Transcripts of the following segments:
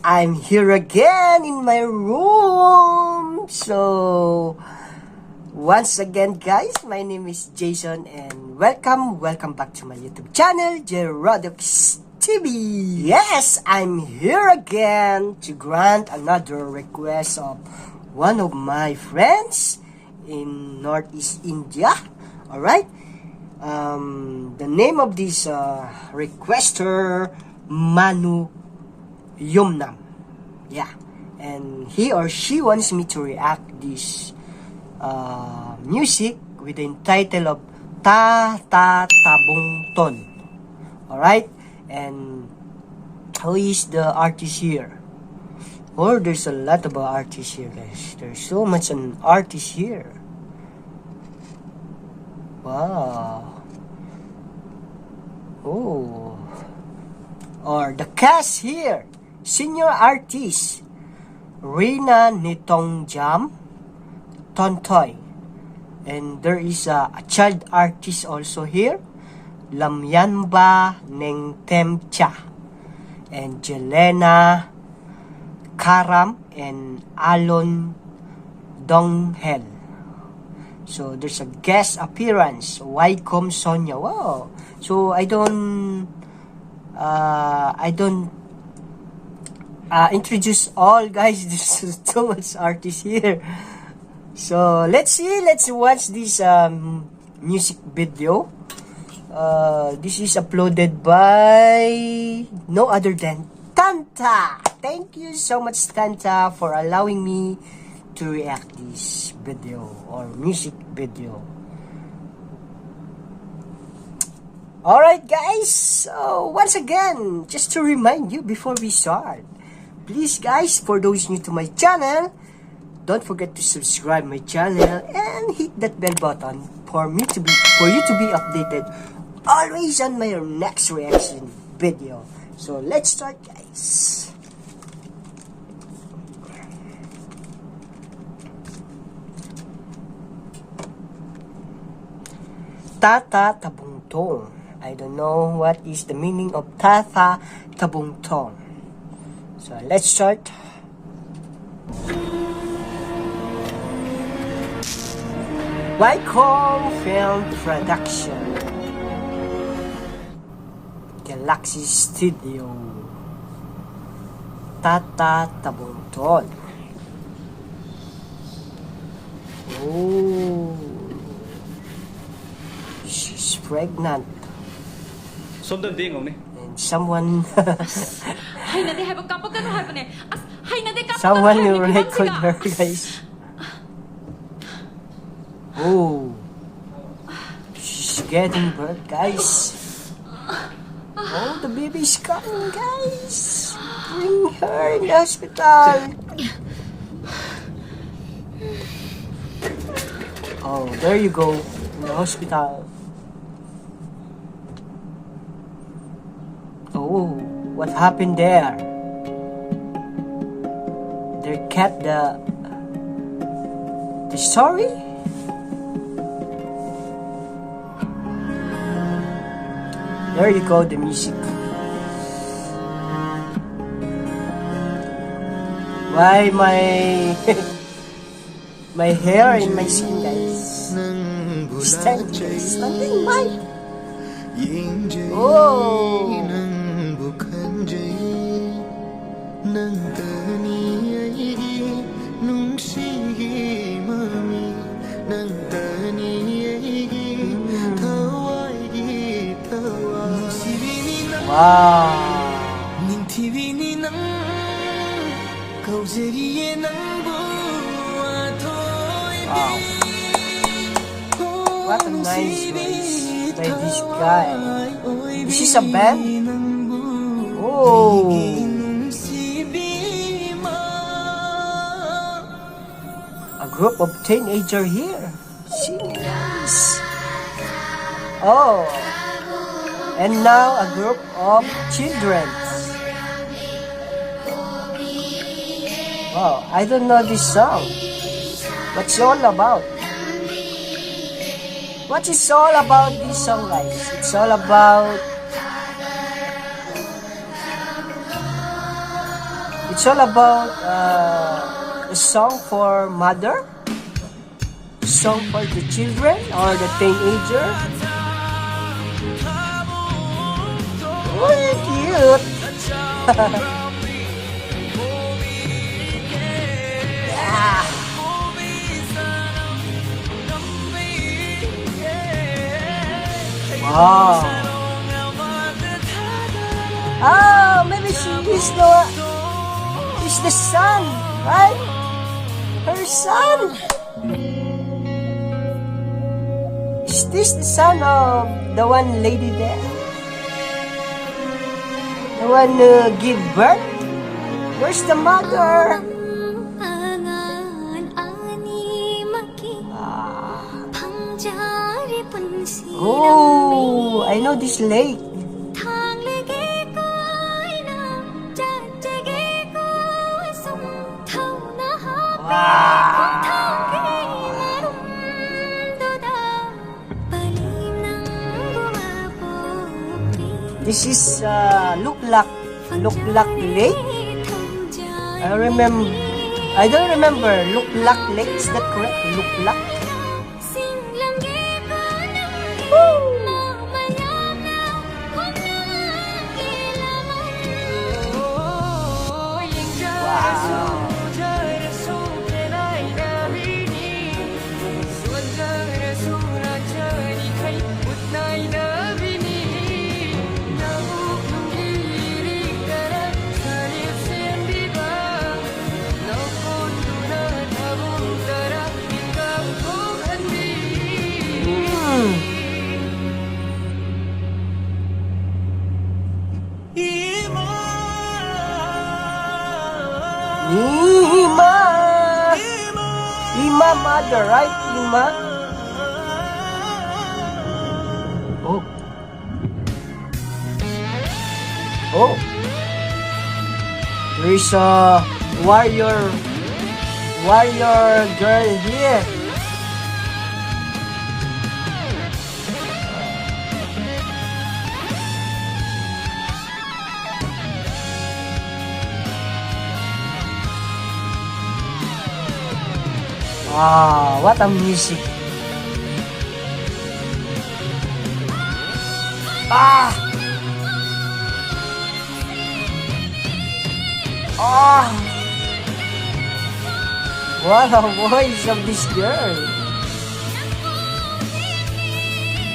I'm here again in my room. So, once again guys, my name is Jayson and welcome back to my YouTube channel, Jerodix TV. Yes, I'm here again to grant another request of one of my friends in Northeast India. Alright? The name of this requester, Manu Yumnam. Yeah, and he or she wants me to react this music with the title of Thaa Thaa Thabungton. Alright, and who is the artist here? Oh, there's a lot of artists here, guys. There's so much an artist here. Wow. Oh. Or the cast here. Senior artist Rina Nitongjam Tontoy. And there is a child artist also here, Lamyanba Nengtemcha, and Jelena Karam and Alon Donghel. So there's a guest appearance, Wycombe Sonia. Wow. So I don't introduce all, guys. There's so much artists here. So let's watch this music video. This is uploaded by no other than Tantha. Thank you so much, Tantha, for allowing me to react this video or music video. Alright guys, so once again, just to remind you before we start, please guys, for those new to my channel, don't forget to subscribe my channel and hit that bell button for you to be updated always on my next reaction video. So let's start guys. Thaa Thaa Thabungton. I don't know what is the meaning of Thaa Thaa Thabungton. So let's start. Wycombe Film Production, Galaxy Studio, Thaa Thaa Thabungton. Oh, she's pregnant. And someone someone will record her, guys. Oh, she's getting birth, guys. Oh, the baby's coming, guys. Bring her in the hospital. Oh, there you go, in the hospital. Oh, what happened there? They kept the story? There you go, the music. Why my my hair and my skin, guys? Standing by. Oh. Wow. Wow. What a nice voice by this guy. This is a band? Oh. A group of teenagers here. Singers. Oh. And now a group of children. Wow, I don't know this song. What's it all about? What is all about this song, guys? It's all about It's all about a song for mother, song for the children or the teenager. Oh, cute. Yeah. Wow. Oh, maybe she is the son, right? Her son. Is this the son of the one lady there? The one who give birth? Where's the mother? Oh, I know this lake. Wow. This is Luklak Lake. I don't remember. Luklak Lake, is that correct? Luklak. Ima mother, right? Ima. Oh. Oh. There is a warrior girl here. Wow, what a music. Ah! Ah! What a voice of this girl.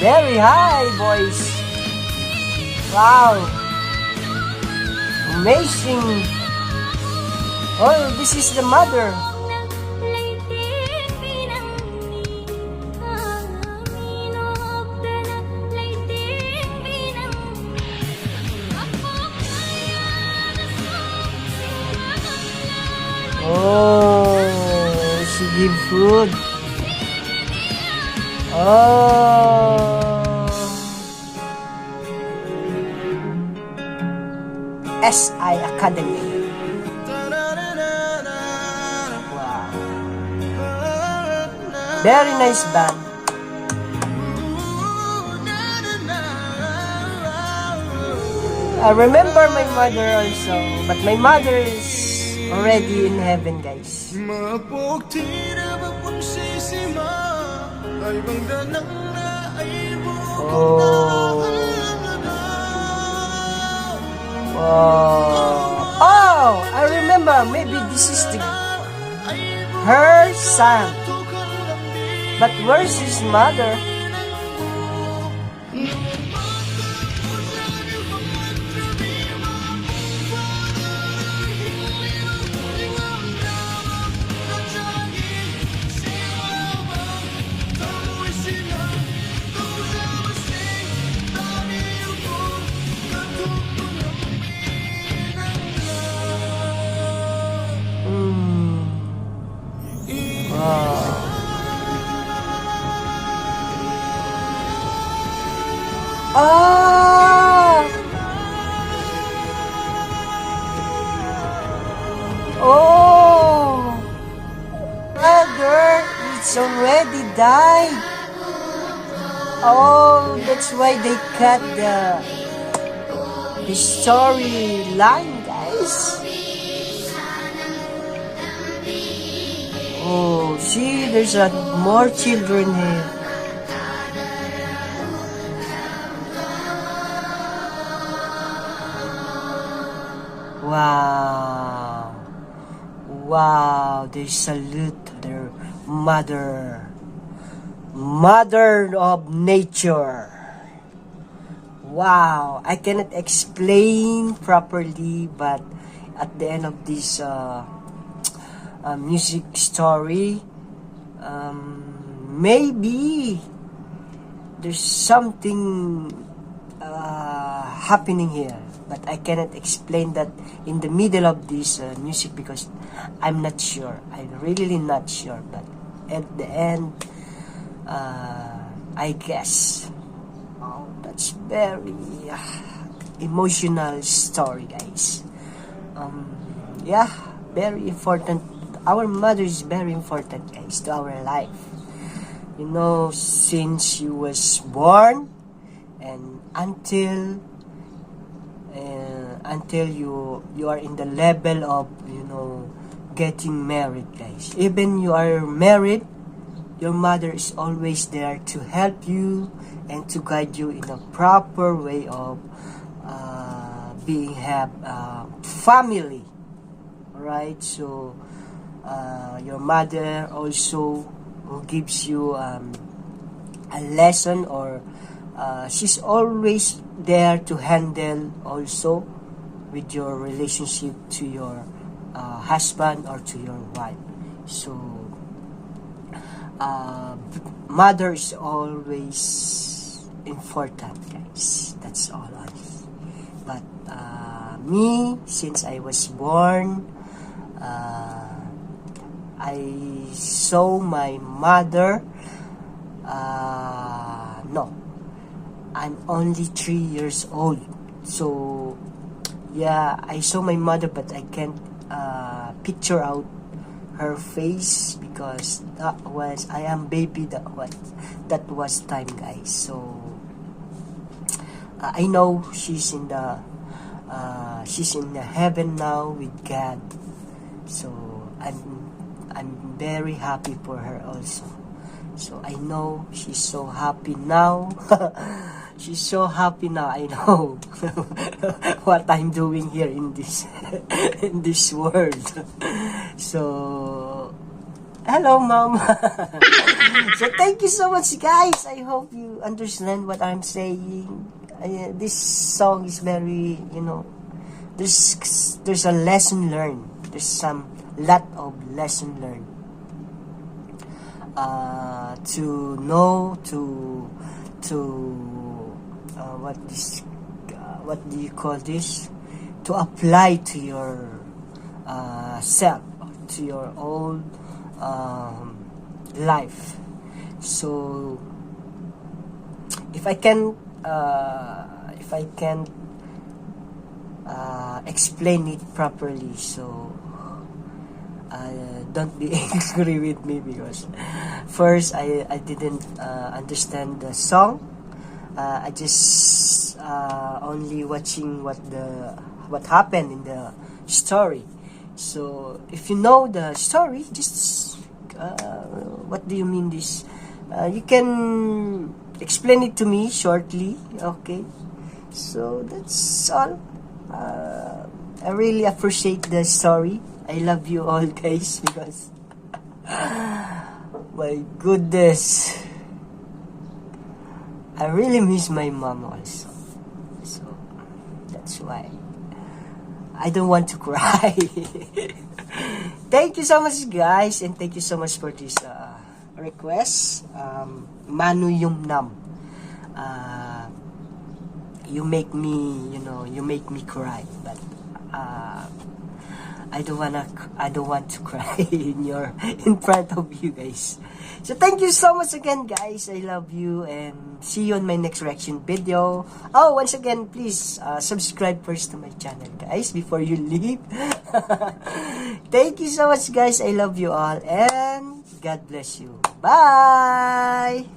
Very high voice. Wow. Amazing. Oh, this is the mother. Oh, she give food. Oh, SI Academy. Wow, very nice band. I remember my mother also, but my mother is already in heaven, guys. Oh. Oh, I remember. Maybe this is her son. But where's his mother? Ah! Oh! Mother, it's already died. Oh, that's why they cut the storyline, guys. see, there's more children here. Wow. Wow, they salute their mother. Mother of nature. Wow, I cannot explain properly, but at the end of this music story, maybe there's something happening here, but I cannot explain that in the middle of this music because I'm not sure. I'm really not sure, but at the end, I guess. Oh, that's very emotional story, guys. Yeah, very important. Our mother is very important, guys, to our life. You know, since you was born and until you are in the level of, you know, getting married, guys. Even you are married, your mother is always there to help you and to guide you in a proper way of have family. Right? So your mother also who gives you a lesson, or she's always there to handle also with your relationship to your husband or to your wife. So mother is always important, guys. That's all honest. But me, since I was born, I saw my mother. No, I'm only 3 years old. So yeah, I saw my mother, but I can't picture out her face because I am baby that was time, guys. So I know she's in the heaven now with God. So I'm very happy for her also. So I know she's so happy now. She's so happy now. I know what I'm doing here in this in this world. So hello, mom. So thank you so much, guys. I hope you understand what I'm saying. This song is very, you know, there's a lesson learned. There's some lot of lesson learned. To know what do you call this? To apply to your self, to your own life. So if I can explain it properly, so don't be angry with me because first I didn't understand the song. I just only watching what happened in the story. So if you know the story, just what do you mean this? You can explain it to me shortly, okay? So that's all. I really appreciate the story. I love you all, guys, because my goodness, I really miss my mom also. So that's why I don't want to cry. Thank you so much, guys, and thank you so much for this request. Manu Yung Nam. You make me, you make me cry, but I don't want to cry in front of you guys. So thank you so much again, guys. I love you and see you on my next reaction video. Oh, once again, please subscribe first to my channel, guys, before you leave. Thank you so much, guys. I love you all and God bless you. Bye.